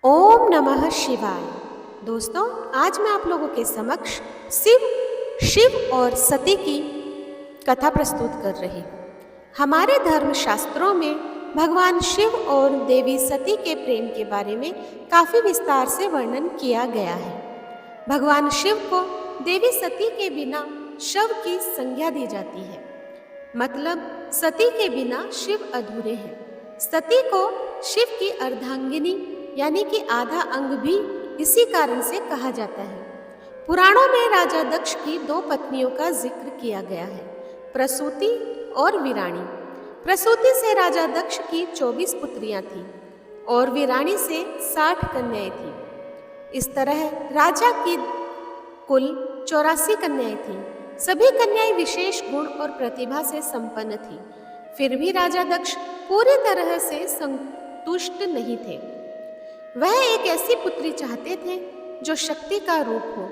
ओम नमः शिवाय। दोस्तों, आज मैं आप लोगों के समक्ष शिव और सती की कथा प्रस्तुत कर रही हूँ। हमारे धर्म शास्त्रों में भगवान शिव और देवी सती के प्रेम के बारे में काफ़ी विस्तार से वर्णन किया गया है। भगवान शिव को देवी सती के बिना शव की संज्ञा दी जाती है, मतलब सती के बिना शिव अधूरे हैं। सती को शिव की अर्धांगिनी यानी कि आधा अंग भी इसी कारण से कहा जाता है। पुराणों में राजा दक्ष की दो पत्नियों का जिक्र किया गया है, प्रसूति और वीराणी। प्रसूति से राजा दक्ष की 24 पुत्रियां थीं और वीराणी से 60 कन्याएं थीं। इस तरह राजा की कुल 84 कन्याएं थीं। सभी कन्याएं विशेष गुण और प्रतिभा से संपन्न थीं। फिर भी राजा दक्ष पूरी तरह से संतुष्ट नहीं थे। वह एक ऐसी पुत्री चाहते थे जो शक्ति का रूप हो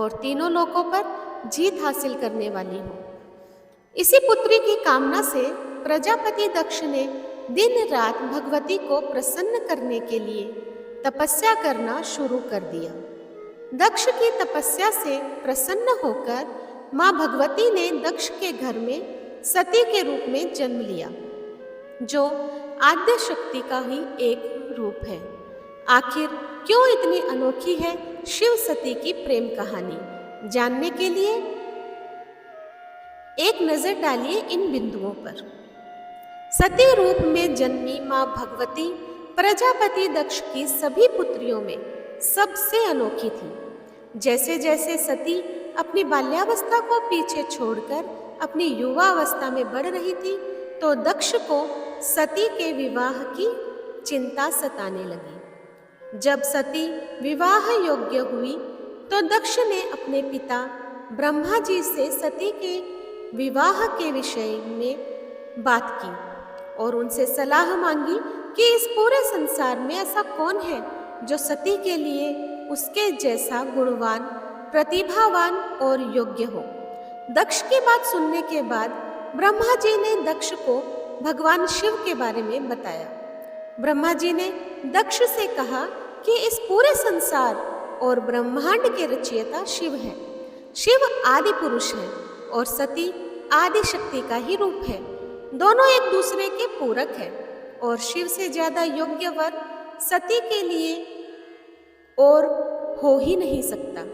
और तीनों लोकों पर जीत हासिल करने वाली हो। इसी पुत्री की कामना से प्रजापति दक्ष ने दिन रात भगवती को प्रसन्न करने के लिए तपस्या करना शुरू कर दिया। दक्ष की तपस्या से प्रसन्न होकर माँ भगवती ने दक्ष के घर में सती के रूप में जन्म लिया, जो आद्य शक्ति का ही एक रूप है। आखिर क्यों इतनी अनोखी है शिव सती की प्रेम कहानी? जानने के लिए एक नजर डालिए इन बिंदुओं पर। सती रूप में जन्मी मां भगवती प्रजापति दक्ष की सभी पुत्रियों में सबसे अनोखी थी। जैसे जैसे सती अपनी बाल्यावस्था को पीछे छोड़कर अपनी युवा अवस्था में बढ़ रही थी, तो दक्ष को सती के विवाह की चिंता सताने लगी। जब सती विवाह योग्य हुई तो दक्ष ने अपने पिता ब्रह्मा जी से सती के विवाह के विषय में बात की और उनसे सलाह मांगी कि इस पूरे संसार में ऐसा कौन है जो सती के लिए उसके जैसा गुणवान, प्रतिभावान और योग्य हो। दक्ष की बात सुनने के बाद ब्रह्मा जी ने दक्ष को भगवान शिव के बारे में बताया। ब्रह्मा जी ने दक्ष से कहा कि इस पूरे संसार और ब्रह्मांड के रचयिता शिव है। शिव आदि पुरुष है और सती आदि शक्ति का ही रूप है। दोनों एक दूसरे के पूरक है और शिव से ज्यादा योग्य वर सती के लिए और हो ही नहीं सकता।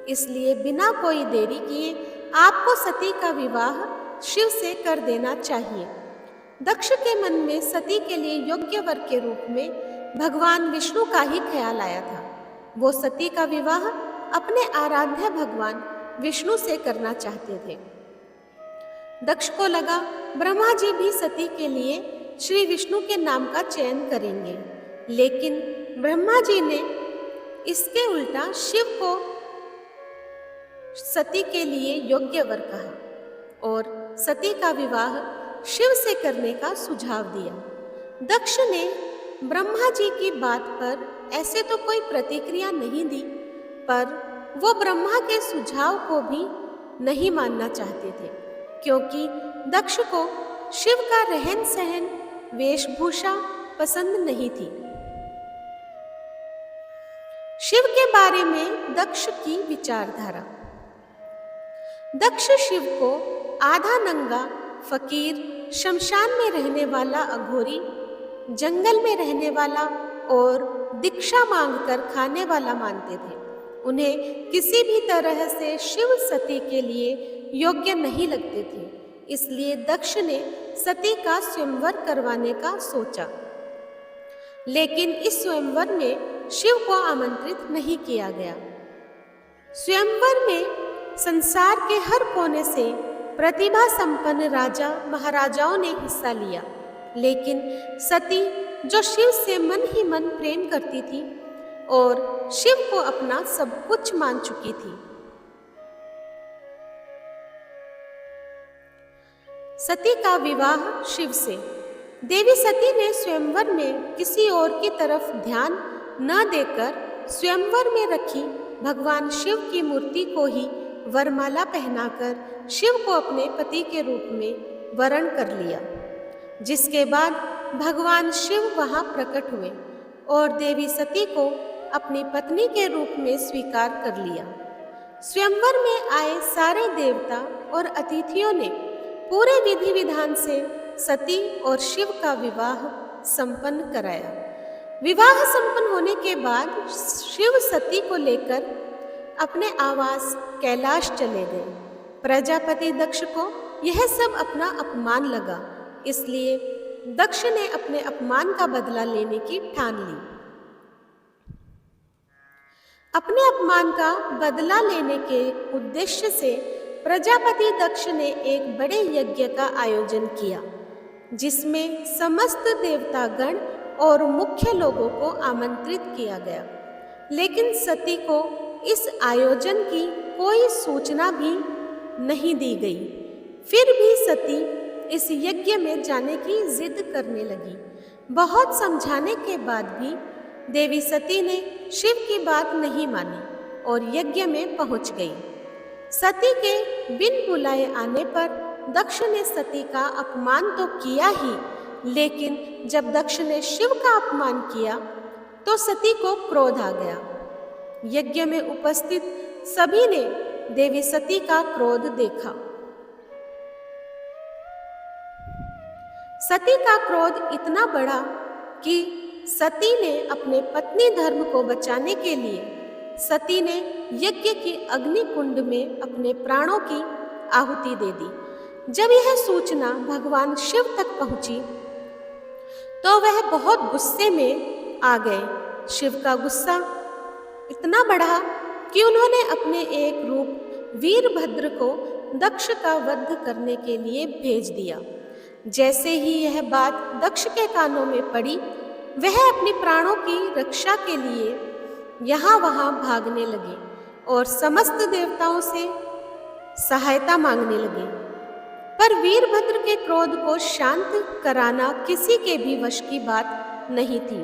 इसलिए बिना कोई देरी किए आपको सती का विवाह शिव से कर देना चाहिए। दक्ष के मन में सती के लिए योग्य वर के रूप में भगवान विष्णु का ही ख्याल आया था। वो सती का विवाह अपने आराध्य भगवान विष्णु से करना चाहते थे। दक्ष को लगा ब्रह्मा जी भी सती के लिए श्री विष्णु के नाम का चयन करेंगे, लेकिन ब्रह्मा जी ने इसके उल्टा शिव को सती के लिए योग्य वर कहा और सती का विवाह शिव से करने का सुझाव दिया। दक्ष ने ब्रह्मा जी की बात पर ऐसे तो कोई प्रतिक्रिया नहीं दी, पर वो ब्रह्मा के सुझाव को भी नहीं मानना चाहते थे, क्योंकि दक्ष को शिव का रहन सहन, वेशभूषा पसंद नहीं थी। शिव के बारे में दक्ष की विचारधारा। दक्ष शिव को आधा नंगा, फकीर, शमशान में रहने वाला अघोरी, जंगल में रहने वाला और दीक्षा मांगकर खाने वाला मानते थे। उन्हें किसी भी तरह से शिव सती के लिए योग्य नहीं लगते थे। इसलिए दक्ष ने सती का स्वयंवर करवाने का सोचा, लेकिन इस स्वयंवर में शिव को आमंत्रित नहीं किया गया। स्वयंवर में संसार के हर कोने से प्रतिभा संपन्न राजा महाराजाओं ने हिस्सा लिया, लेकिन सती जो शिव से मन ही मन प्रेम करती थी और शिव को अपना सब कुछ मान चुकी थी। सती का विवाह शिव से। देवी सती ने स्वयंवर में किसी और की तरफ ध्यान न देकर स्वयंवर में रखी भगवान शिव की मूर्ति को ही वरमाला पहनाकर शिव को अपने पति के रूप में वरण कर लिया, जिसके बाद भगवान शिव वहां प्रकट हुए और देवी सती को अपनी पत्नी के रूप में स्वीकार कर लिया। स्वयंवर में आए सारे देवता और अतिथियों ने पूरे विधि विधान से सती और शिव का विवाह संपन्न कराया। विवाह संपन्न होने के बाद शिव सती को लेकर अपने आवास कैलाश चले गए। प्रजापति दक्ष को यह सब अपना अपमान लगा, इसलिए दक्ष ने अपने अपमान का बदला लेने की ठान ली। अपने अपमान का बदला लेने के उद्देश्य से प्रजापति दक्ष ने एक बड़े यज्ञ का आयोजन किया, जिसमें समस्त देवतागण और मुख्य लोगों को आमंत्रित किया गया। लेकिन सती को इस आयोजन की कोई सूचना भी नहीं दी गई। फिर भी सती इस यज्ञ में जाने की जिद करने लगी। बहुत समझाने के बाद भी देवी सती ने शिव की बात नहीं मानी और यज्ञ में पहुंच गई। सती के बिन बुलाए आने पर दक्ष ने सती का अपमान तो किया ही, लेकिन जब दक्ष ने शिव का अपमान किया तो सती को क्रोध आ गया। यज्ञ में उपस्थित सभी ने देवी सती का क्रोध देखा। सती का क्रोध इतना बढ़ा कि सती ने अपने पत्नी धर्म को बचाने के लिए सती ने यज्ञ की अग्नि कुंड में अपने प्राणों की आहुति दे दी। जब यह सूचना भगवान शिव तक पहुंची तो वह बहुत गुस्से में आ गए। शिव का गुस्सा इतना बढ़ा कि उन्होंने अपने एक रूप वीरभद्र को दक्ष का वध करने के लिए भेज दिया। जैसे ही यह बात दक्ष के कानों में पड़ी, वह अपने प्राणों की रक्षा के लिए यहाँ वहाँ भागने लगे और समस्त देवताओं से सहायता मांगने लगे। पर वीरभद्र के क्रोध को शांत कराना किसी के भी वश की बात नहीं थी।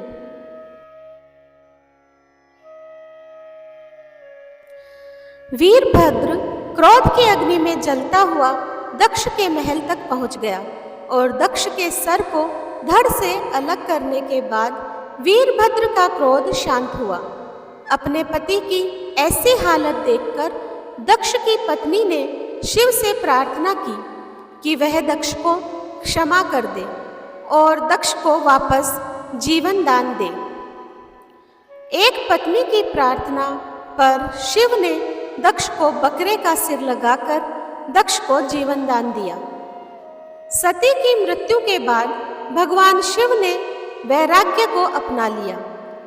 वीरभद्र क्रोध की अग्नि में जलता हुआ दक्ष के महल तक पहुंच गया और दक्ष के सर को धड़ से अलग करने के बाद वीरभद्र का क्रोध शांत हुआ। अपने पति की ऐसी हालत देखकर दक्ष की पत्नी ने शिव से प्रार्थना की कि वह दक्ष को क्षमा कर दे और दक्ष को वापस जीवन दान दे। एक पत्नी की प्रार्थना पर शिव ने दक्ष को बकरे का सिर लगाकर दक्ष को जीवन दान दिया। सती की मृत्यु के बाद भगवान शिव ने वैराग्य को अपना लिया।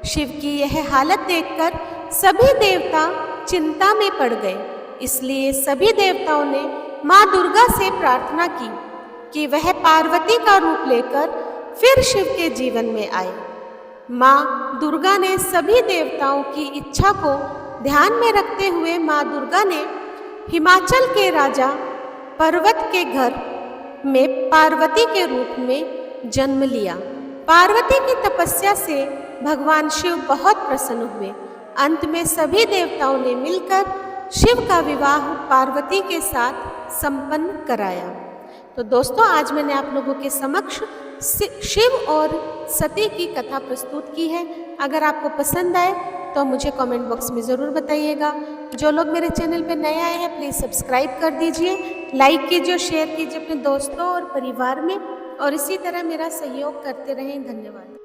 शिव की यह हालत देखकर सभी देवता चिंता में पड़ गए, इसलिए सभी देवताओं ने माँ दुर्गा से प्रार्थना की कि वह पार्वती का रूप लेकर फिर शिव के जीवन में आए। माँ दुर्गा ने सभी देवताओं की इच्छा को ध्यान में रखते हुए माँ दुर्गा ने हिमाचल के राजा पर्वत के घर में पार्वती के रूप में जन्म लिया। पार्वती की तपस्या से भगवान शिव बहुत प्रसन्न हुए। अंत में सभी देवताओं ने मिलकर शिव का विवाह पार्वती के साथ संपन्न कराया। तो दोस्तों, आज मैंने आप लोगों के समक्ष शिव और सती की कथा प्रस्तुत की है। अगर आपको पसंद आए तो मुझे कमेंट बॉक्स में ज़रूर बताइएगा। जो लोग मेरे चैनल पर नए आए हैं प्लीज़ सब्सक्राइब कर दीजिए, लाइक कीजिए, शेयर कीजिए अपने दोस्तों और परिवार में, और इसी तरह मेरा सहयोग करते रहें। धन्यवाद।